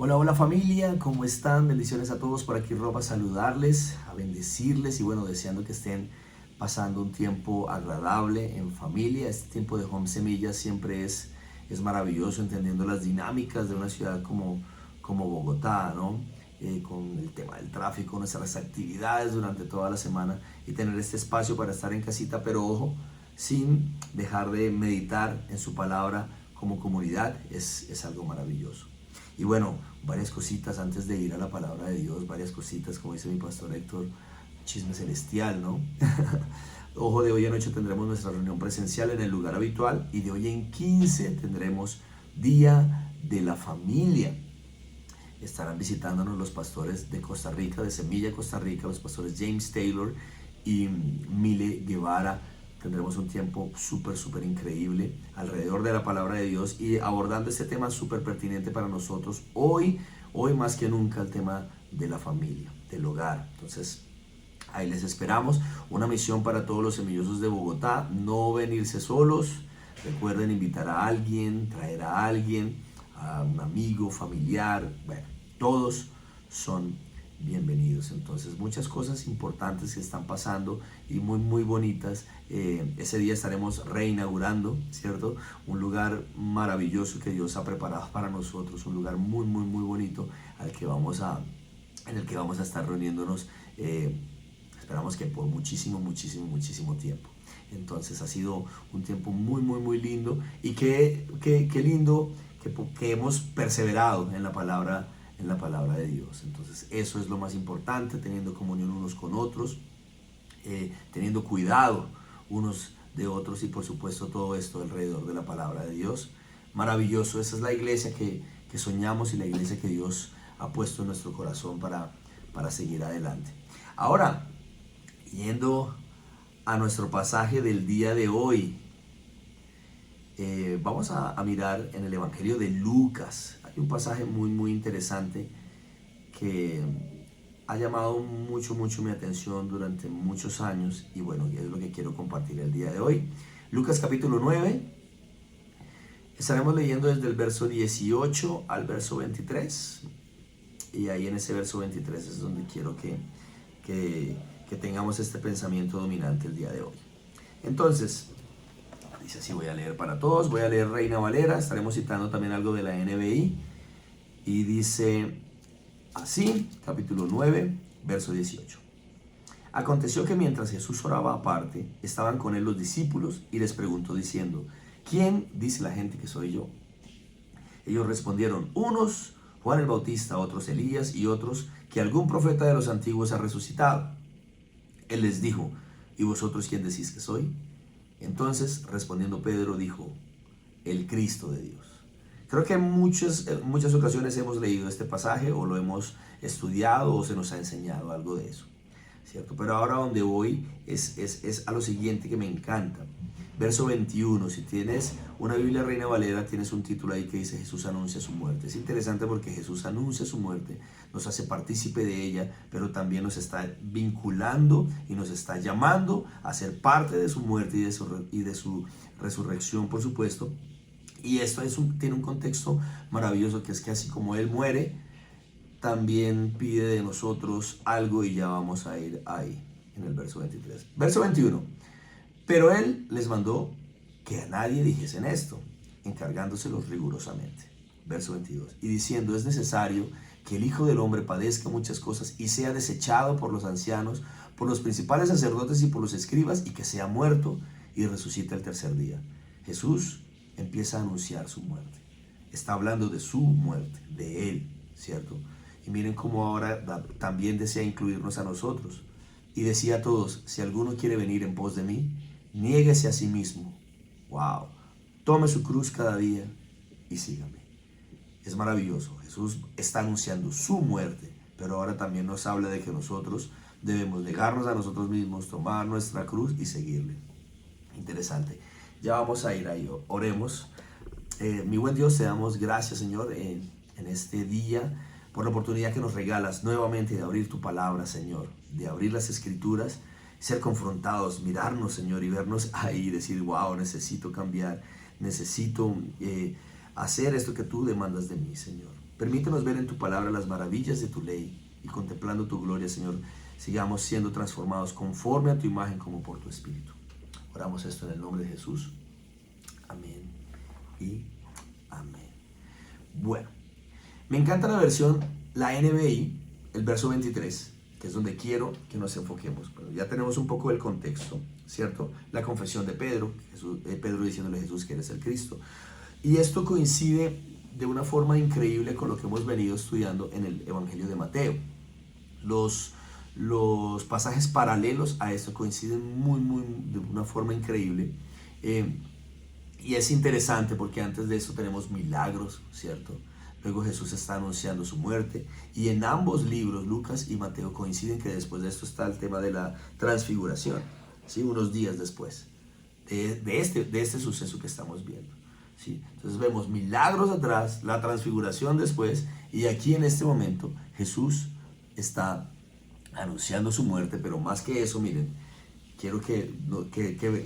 Hola, hola familia, ¿cómo están? Bendiciones a todos por aquí, Rob, a saludarles, a bendecirles y bueno, deseando que estén pasando un tiempo agradable en familia. Este tiempo de Home Semilla siempre es maravilloso, entendiendo las dinámicas de una ciudad como Bogotá, ¿no? Con el tema del tráfico, nuestras actividades durante toda la semana y tener este espacio para estar en casita, pero ojo, sin dejar de meditar en su palabra como comunidad, es algo maravilloso. Y bueno, varias cositas antes de ir a la palabra de Dios, varias cositas, como dice mi pastor Héctor, chisme celestial, ¿no? Ojo, de hoy en 8 tendremos nuestra reunión presencial en el lugar habitual y de hoy en 15 tendremos Día de la Familia. Estarán visitándonos los pastores de Costa Rica, de Semilla Costa Rica, los pastores James Taylor y Mile Guevara. Tendremos un tiempo súper increíble alrededor de la palabra de Dios y abordando este tema súper pertinente para nosotros hoy más que nunca, el tema de la familia, del hogar. Entonces, ahí les esperamos. Una misión para todos los semillosos de Bogotá: no venirse solos. Recuerden invitar a alguien, traer a alguien, a un amigo, familiar. Bueno, todos son bienvenidos. Entonces, muchas cosas importantes que están pasando y muy bonitas. Ese día estaremos reinaugurando, ¿cierto? Un lugar maravilloso que Dios ha preparado para nosotros, un lugar muy bonito en el que vamos a estar reuniéndonos. Esperamos que por muchísimo tiempo. Entonces ha sido un tiempo muy lindo y qué lindo que hemos perseverado en la palabra de Dios. Entonces eso es lo más importante, teniendo comunión unos con otros, teniendo cuidado unos de otros y por supuesto todo esto alrededor de la palabra de Dios. Maravilloso, esa es la iglesia que soñamos y la iglesia que Dios ha puesto en nuestro corazón para seguir adelante. Ahora, yendo a nuestro pasaje del día de hoy, vamos a mirar en el Evangelio de Lucas. Hay un pasaje muy interesante que ha llamado mucho mi atención durante muchos años y bueno, es lo que quiero compartir el día de hoy. Lucas capítulo 9, estaremos leyendo desde el verso 18 al verso 23 y ahí en ese verso 23 es donde quiero que tengamos este pensamiento dominante el día de hoy. Entonces, dice así, voy a leer para todos, voy a leer Reina Valera, estaremos citando también algo de la NBI y dice así, capítulo 9, verso 18. Aconteció que mientras Jesús oraba aparte, estaban con él los discípulos y les preguntó diciendo: ¿quién dice la gente que soy yo? Ellos respondieron: unos Juan el Bautista, otros Elías y otros que algún profeta de los antiguos ha resucitado. Él les dijo: ¿y vosotros quién decís que soy? Entonces, respondiendo Pedro, dijo: el Cristo de Dios. Creo que en muchas ocasiones hemos leído este pasaje o lo hemos estudiado o se nos ha enseñado algo de eso, ¿cierto? Pero ahora donde voy es a lo siguiente que me encanta. Verso 21, si tienes una Biblia Reina Valera, tienes un título ahí que dice: Jesús anuncia su muerte. Es interesante porque Jesús anuncia su muerte, nos hace partícipe de ella, pero también nos está vinculando y nos está llamando a ser parte de su muerte y de su resurrección, por supuesto. Y esto tiene un contexto maravilloso, que es que así como Él muere, también pide de nosotros algo y ya vamos a ir ahí, en el verso 23. Verso 21. Pero Él les mandó que a nadie dijesen esto, encargándoselos rigurosamente. Verso 22. Y diciendo: es necesario que el Hijo del Hombre padezca muchas cosas y sea desechado por los ancianos, por los principales sacerdotes y por los escribas, y que sea muerto y resucite el tercer día. Jesús empieza a anunciar su muerte. Está hablando de su muerte, de Él, ¿cierto? Y miren cómo ahora también desea incluirnos a nosotros. Y decía a todos: si alguno quiere venir en pos de mí, niéguese a sí mismo. ¡Wow! Tome su cruz cada día y sígame. Es maravilloso. Jesús está anunciando su muerte, pero ahora también nos habla de que nosotros debemos negarnos a nosotros mismos, tomar nuestra cruz y seguirle. Interesante. Ya vamos a ir ahí. Oremos. Mi buen Dios, te damos gracias, Señor, en este día, por la oportunidad que nos regalas nuevamente de abrir tu palabra, Señor, de abrir las Escrituras, ser confrontados, mirarnos, Señor, y vernos ahí y decir: wow, necesito cambiar, necesito hacer esto que tú demandas de mí, Señor. Permítenos ver en tu palabra las maravillas de tu ley y contemplando tu gloria, Señor, sigamos siendo transformados conforme a tu imagen como por tu Espíritu. Oramos esto en el nombre de Jesús. Amén y amén. Bueno, me encanta la versión, la NBI, el verso 23, que es donde quiero que nos enfoquemos. Pero ya tenemos un poco del contexto, ¿cierto? La confesión de Pedro, Pedro diciéndole a Jesús que eres el Cristo. Y esto coincide de una forma increíble con lo que hemos venido estudiando en el Evangelio de Mateo. Los pasajes paralelos a esto coinciden de una forma increíble. Y es interesante porque antes de eso tenemos milagros, ¿cierto? Luego Jesús está anunciando su muerte. Y en ambos libros, Lucas y Mateo, coinciden que después de esto está el tema de la transfiguración, ¿sí? Unos días después de este suceso que estamos viendo, ¿sí? Entonces vemos milagros atrás, la transfiguración después, y aquí en este momento Jesús está anunciando su muerte. Pero más que eso, miren, quiero que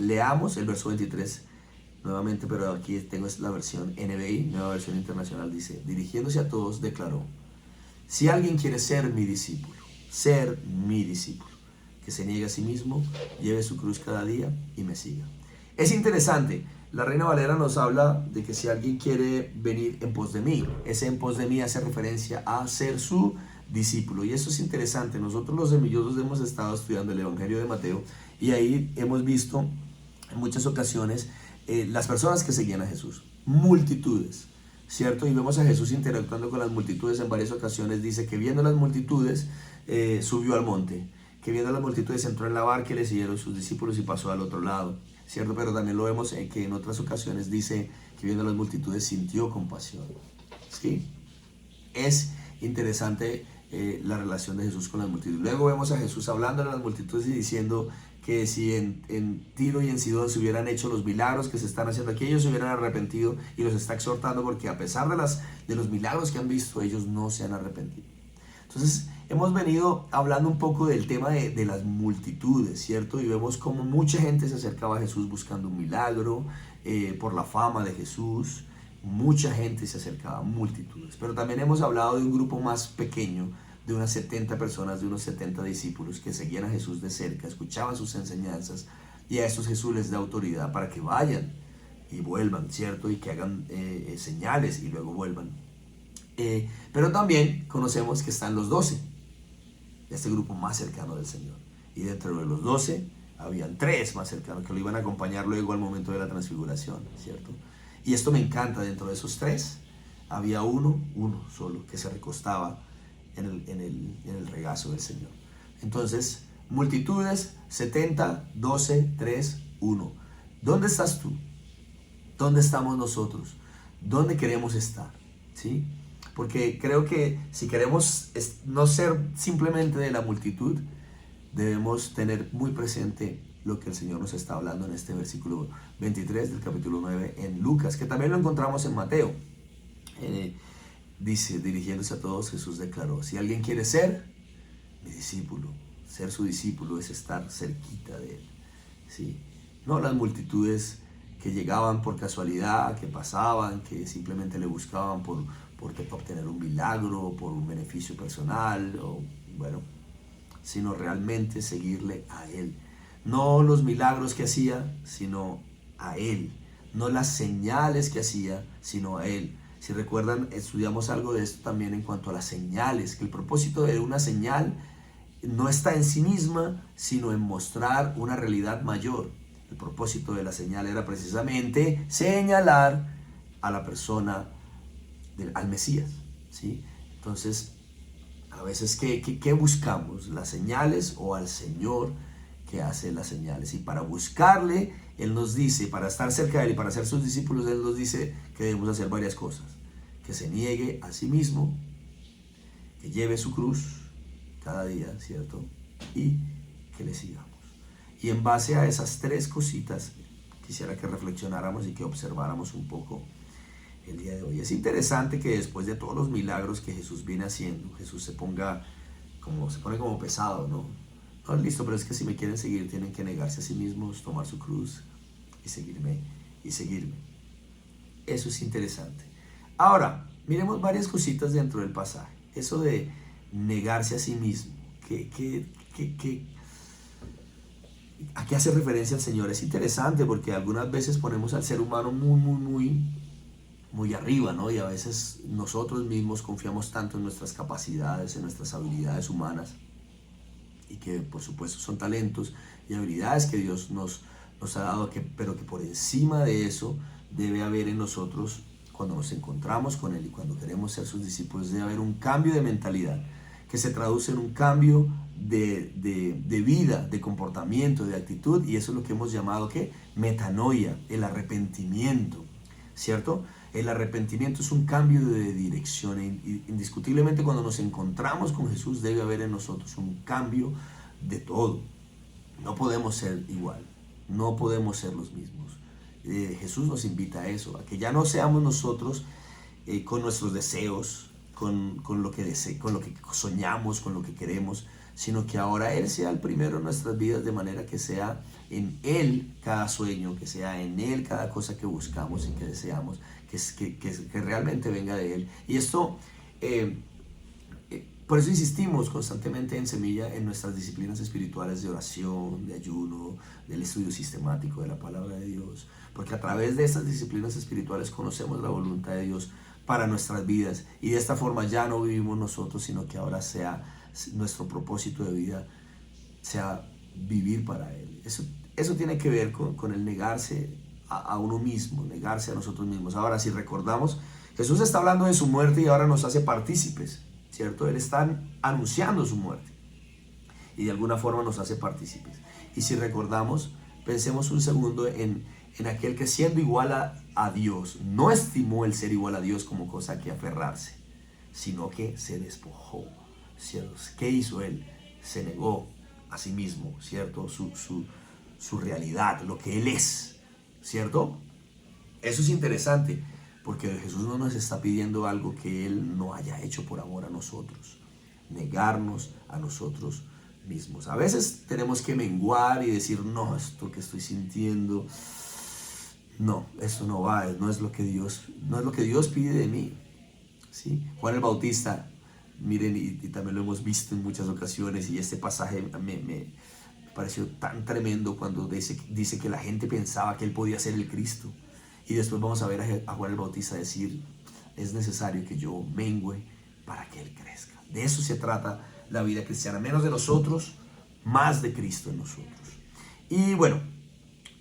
leamos el verso 23 nuevamente, pero aquí tengo la versión NBI, nueva versión internacional. Dice: dirigiéndose a todos, declaró: si alguien quiere ser mi discípulo, que se niegue a sí mismo, lleve su cruz cada día y me siga. Es interesante, la Reina Valera nos habla de que si alguien quiere venir en pos de mí, ese en pos de mí hace referencia a ser su discípulo. Y eso es interesante. Nosotros los semillosos hemos estado estudiando el Evangelio de Mateo y ahí hemos visto en muchas ocasiones las personas que seguían a Jesús, multitudes, ¿cierto? Y vemos a Jesús interactuando con las multitudes en varias ocasiones. Dice que viendo las multitudes subió al monte, que viendo las multitudes entró en la barca y le siguieron sus discípulos y pasó al otro lado, ¿cierto? Pero también lo vemos que en otras ocasiones dice que viendo las multitudes sintió compasión, ¿sí? Es interesante la relación de Jesús con las multitudes. Luego vemos a Jesús hablando a las multitudes y diciendo que si en Tiro y en Sidón se hubieran hecho los milagros que se están haciendo aquí, ellos se hubieran arrepentido, y los está exhortando porque a pesar de los milagros que han visto, ellos no se han arrepentido. Entonces hemos venido hablando un poco del tema de las multitudes, ¿cierto? Y vemos cómo mucha gente se acercaba a Jesús buscando un milagro, por la fama de Jesús. Mucha gente se acercaba, multitudes. Pero también hemos hablado de un grupo más pequeño, de unas 70 personas, de unos 70 discípulos que seguían a Jesús de cerca, escuchaban sus enseñanzas, y a estos Jesús les da autoridad para que vayan y vuelvan, ¿cierto? Y que hagan señales y luego vuelvan. Pero también conocemos que están los 12, este grupo más cercano del Señor. Y dentro de los 12 habían 3 más cercanos que lo iban a acompañar luego al momento de la transfiguración, ¿cierto? Y esto me encanta. Dentro de esos 3 había uno solo que se recostaba en el regazo del Señor. Entonces, multitudes, 70, 12, 3, 1. ¿Dónde estás tú? ¿Dónde estamos nosotros? ¿Dónde queremos estar? ¿Sí? Porque creo que si queremos no ser simplemente de la multitud, debemos tener muy presente lo que el Señor nos está hablando en este versículo 23 del capítulo 9 en Lucas, que también lo encontramos en Mateo. Dice, dirigiéndose a todos, Jesús declaró: si alguien quiere ser mi discípulo, ser su discípulo es estar cerquita de él, ¿sí? No las multitudes que llegaban por casualidad, que pasaban, que simplemente le buscaban por obtener un milagro, por un beneficio personal, sino realmente seguirle a él. No los milagros que hacía, sino a él. No las señales que hacía, sino a él. Si recuerdan, estudiamos algo de esto también en cuanto a las señales, que el propósito de una señal no está en sí misma, sino en mostrar una realidad mayor. El propósito de la señal era precisamente señalar a la persona, al Mesías, ¿sí? Entonces, a veces, ¿qué buscamos? ¿Las señales o al Señor que hace las señales? Y para buscarle, Él nos dice, para estar cerca de Él y para ser sus discípulos, Él nos dice que debemos hacer varias cosas: que se niegue a sí mismo, que lleve su cruz cada día, ¿cierto? Y que le sigamos. Y en base a esas 3 cositas, quisiera que reflexionáramos y que observáramos un poco el día de hoy. Es interesante que después de todos los milagros que Jesús viene haciendo, Jesús se pone como pesado, ¿no? No, listo, pero es que si me quieren seguir tienen que negarse a sí mismos, tomar su cruz y seguirme. Eso es interesante. Ahora, Miremos varias cositas dentro del pasaje. Eso de negarse a sí mismo. ¿A qué hace referencia el Señor? Es interesante porque algunas veces ponemos al ser humano muy arriba, ¿no? Y a veces nosotros mismos confiamos tanto en nuestras capacidades, en nuestras habilidades humanas, y que por supuesto son talentos y habilidades que Dios nos ha dado, pero que por encima de eso debe haber en nosotros, cuando nos encontramos con Él y cuando queremos ser sus discípulos, debe haber un cambio de mentalidad que se traduce en un cambio de vida, de comportamiento, de actitud, y eso es lo que hemos llamado ¿qué? Metanoia, el arrepentimiento, ¿cierto? El arrepentimiento es un cambio de dirección, e indiscutiblemente cuando nos encontramos con Jesús debe haber en nosotros un cambio de todo. No podemos ser igual, no podemos ser los mismos. Jesús nos invita a eso, a que ya no seamos nosotros con nuestros deseos, con lo que soñamos, con lo que queremos, sino que ahora Él sea el primero en nuestras vidas, de manera que sea en Él cada sueño, que sea en Él cada cosa que buscamos y que deseamos, que realmente venga de Él. Y esto, por eso insistimos constantemente en Semilla, en nuestras disciplinas espirituales de oración, de ayuno, del estudio sistemático de la palabra de Dios, porque a través de estas disciplinas espirituales conocemos la voluntad de Dios para nuestras vidas, y de esta forma ya no vivimos nosotros, sino que ahora sea nuestro propósito de vida, sea vivir para Él. Eso tiene que ver con el negarse a uno mismo, negarse a nosotros mismos. Ahora, si recordamos, Jesús está hablando de su muerte y ahora nos hace partícipes, ¿cierto? Él está anunciando su muerte y de alguna forma nos hace partícipes. Y si recordamos, pensemos un segundo en aquel que, siendo igual a Dios, no estimó el ser igual a Dios como cosa que aferrarse, sino que se despojó, ¿cierto? ¿Qué hizo Él? Se negó a sí mismo, ¿cierto? Su realidad, lo que Él es, ¿cierto? Eso es interesante, porque Jesús no nos está pidiendo algo que Él no haya hecho por amor a nosotros, negarnos a nosotros mismos. A veces tenemos que menguar y decir, no, esto que estoy sintiendo, no, eso no va, no es lo que Dios pide de mí, ¿sí? Juan el Bautista, miren, y también lo hemos visto en muchas ocasiones, y este pasaje me pareció tan tremendo cuando dice que la gente pensaba que Él podía ser el Cristo. Y después vamos a ver a Juan el Bautista decir, es necesario que yo mengüe para que Él crezca. De eso se trata la vida cristiana, menos de nosotros, más de Cristo en nosotros. Y bueno,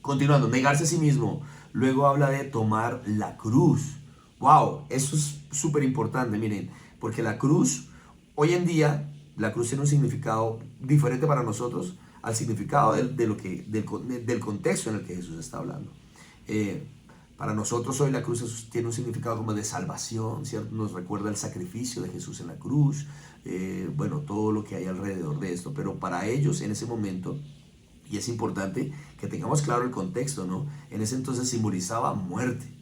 continuando, negarse a sí mismo. Luego habla de tomar la cruz. Wow, eso es súper importante, miren, porque la cruz, hoy en día, la cruz tiene un significado diferente para nosotros al significado del contexto en el que Jesús está hablando. Para nosotros hoy la cruz tiene un significado como de salvación, ¿cierto? Nos recuerda el sacrificio de Jesús en la cruz, bueno, todo lo que hay alrededor de esto, pero para ellos en ese momento, y es importante que tengamos claro el contexto, ¿no? En ese entonces simbolizaba muerte,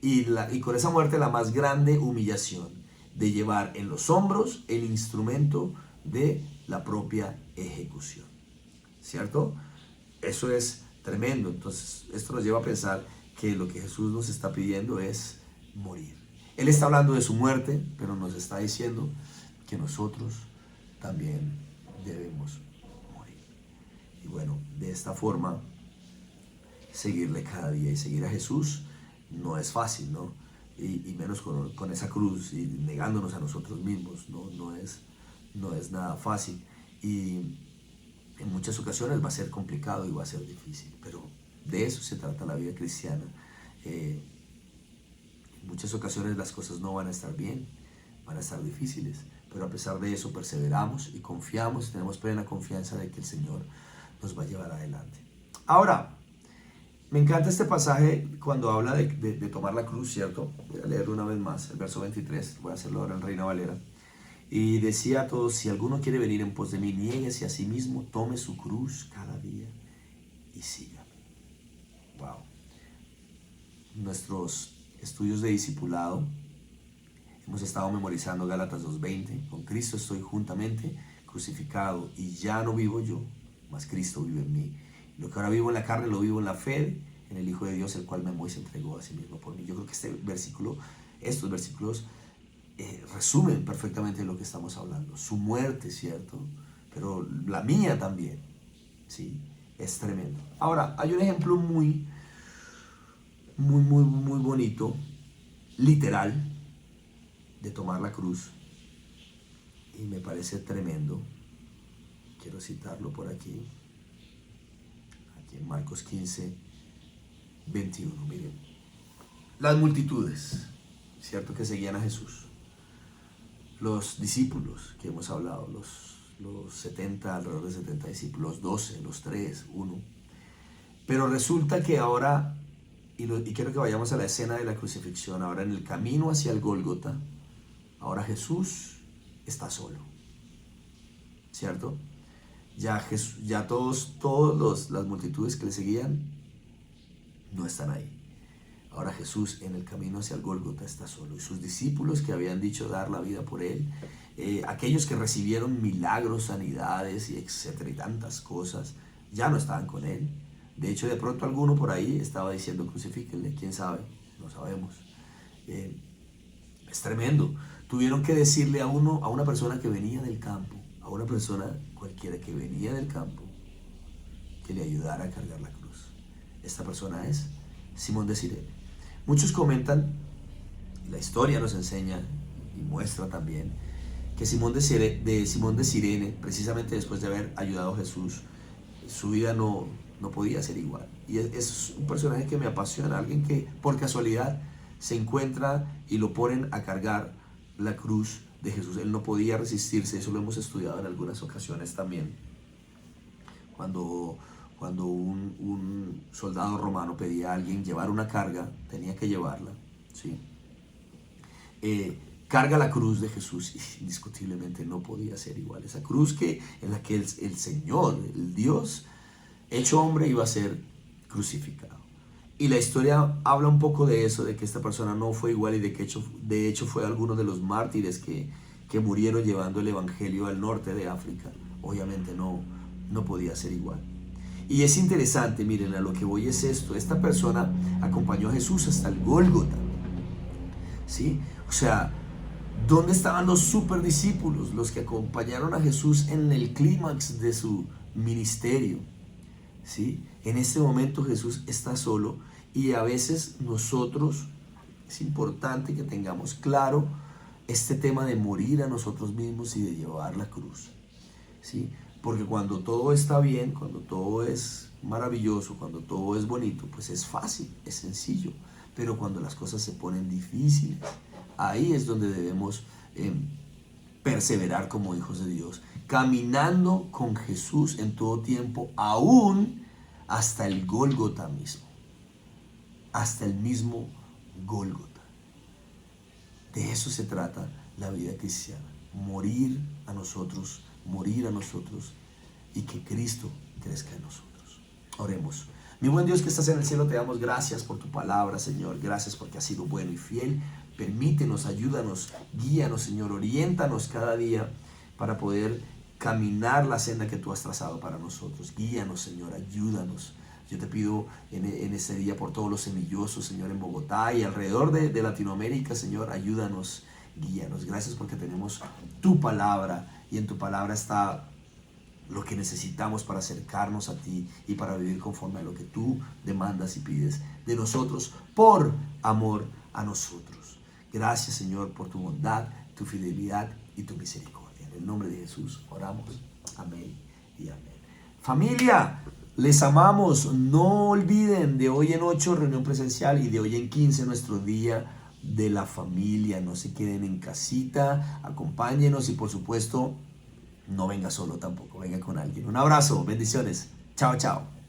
y con esa muerte la más grande humillación, de llevar en los hombros el instrumento de la propia ejecución, ¿cierto? Eso es tremendo. Entonces esto nos lleva a pensar que lo que Jesús nos está pidiendo es morir. Él está hablando de su muerte, pero nos está diciendo que nosotros también debemos morir. Y bueno, de esta forma, seguirle cada día y seguir a Jesús no es fácil, ¿no? Y menos con esa cruz y negándonos a nosotros mismos, no es nada fácil. Y en muchas ocasiones va a ser complicado y va a ser difícil, pero de eso se trata la vida cristiana. En muchas ocasiones las cosas no van a estar bien, van a estar difíciles, pero a pesar de eso perseveramos y confiamos, tenemos plena confianza de que el Señor nos va a llevar adelante. Ahora, me encanta este pasaje cuando habla de tomar la cruz, ¿cierto? Voy a leerlo una vez más, el verso 23, voy a hacerlo ahora en Reina Valera. Y decía a todos, si alguno quiere venir en pos de mí, niéguese a sí mismo, tome su cruz cada día y sígame. Wow. Nuestros estudios de discipulado, hemos estado memorizando Gálatas 2:20, con Cristo estoy juntamente crucificado y ya no vivo yo, mas Cristo vive en mí. Lo que ahora vivo en la carne lo vivo en la fe en el Hijo de Dios, el cual me amó y se entregó a sí mismo por mí. Yo creo que estos versículos resumen perfectamente lo que estamos hablando. Su muerte, ¿cierto? Pero la mía también, ¿sí? Es tremendo. Ahora, hay un ejemplo muy bonito, literal, de tomar la cruz. Y me parece tremendo. Quiero citarlo por aquí. Aquí en Marcos 15, 21. Miren. Las multitudes, ¿cierto? Que seguían a Jesús. Los discípulos que hemos hablado, los 70, alrededor de 70 discípulos, los 12, los 3, 1. Pero resulta que ahora, y quiero que vayamos a la escena de la crucifixión, ahora en el camino hacia el Gólgota, ahora Jesús está solo, ¿cierto? Ya todas las multitudes que le seguían no están ahí. Ahora Jesús en el camino hacia el Gólgota está solo. Y sus discípulos que habían dicho dar la vida por él, aquellos que recibieron milagros, sanidades y etcétera y tantas cosas, ya no estaban con él. De hecho, de pronto alguno por ahí estaba diciendo crucifíquenle, quién sabe, no sabemos. Es tremendo. Tuvieron que decirle a una persona que venía del campo, a una persona cualquiera que venía del campo, que le ayudara a cargar la cruz. Esta persona es Simón de Cirene. Muchos comentan, y la historia nos enseña y muestra también, que Simón de Cirene, precisamente después de haber ayudado a Jesús, su vida no podía ser igual. Y es un personaje que me apasiona, alguien que por casualidad se encuentra y lo ponen a cargar la cruz de Jesús. Él no podía resistirse, eso lo hemos estudiado en algunas ocasiones también. Cuando un soldado romano pedía a alguien llevar una carga, tenía que llevarla, ¿sí? Carga la cruz de Jesús y indiscutiblemente no podía ser igual. Esa cruz en la que el Señor, el Dios hecho hombre, iba a ser crucificado. Y la historia habla un poco de eso, de que esta persona no fue igual y de hecho fue alguno de los mártires que murieron llevando el evangelio al norte de África. Obviamente no podía ser igual. Y es interesante, miren, a lo que voy es esto. Esta persona acompañó a Jesús hasta el Gólgota, ¿sí? O sea, ¿dónde estaban los superdiscípulos, los que acompañaron a Jesús en el clímax de su ministerio? ¿Sí? En este momento Jesús está solo y a veces nosotros, es importante que tengamos claro este tema de morir a nosotros mismos y de llevar la cruz, ¿sí? Porque cuando todo está bien, cuando todo es maravilloso, cuando todo es bonito, pues es fácil, es sencillo. Pero cuando las cosas se ponen difíciles, ahí es donde debemos perseverar como hijos de Dios, caminando con Jesús en todo tiempo, aún hasta el Gólgota mismo, hasta el mismo Gólgota. De eso se trata la vida cristiana, morir a nosotros y que Cristo crezca en nosotros. Oremos. Mi buen Dios que estás en el cielo, te damos gracias por tu palabra, Señor. Gracias porque has sido bueno y fiel. Permítenos, ayúdanos, guíanos, Señor. Oriéntanos cada día para poder caminar la senda que tú has trazado para nosotros. Guíanos, Señor, ayúdanos. Yo te pido en este día por todos los semillosos, Señor, en Bogotá y alrededor de Latinoamérica, Señor, ayúdanos, guíanos. Gracias porque tenemos tu palabra y en tu palabra está lo que necesitamos para acercarnos a ti y para vivir conforme a lo que tú demandas y pides de nosotros por amor a nosotros. Gracias, Señor, por tu bondad, tu fidelidad y tu misericordia. En el nombre de Jesús oramos. Amén y amén. Familia, les amamos. No olviden de hoy en 8 reunión presencial y de hoy en 15 nuestro día de la familia. No se queden en casita, acompáñenos y por supuesto no venga solo tampoco, venga con alguien. Un abrazo, bendiciones. Chao, chao.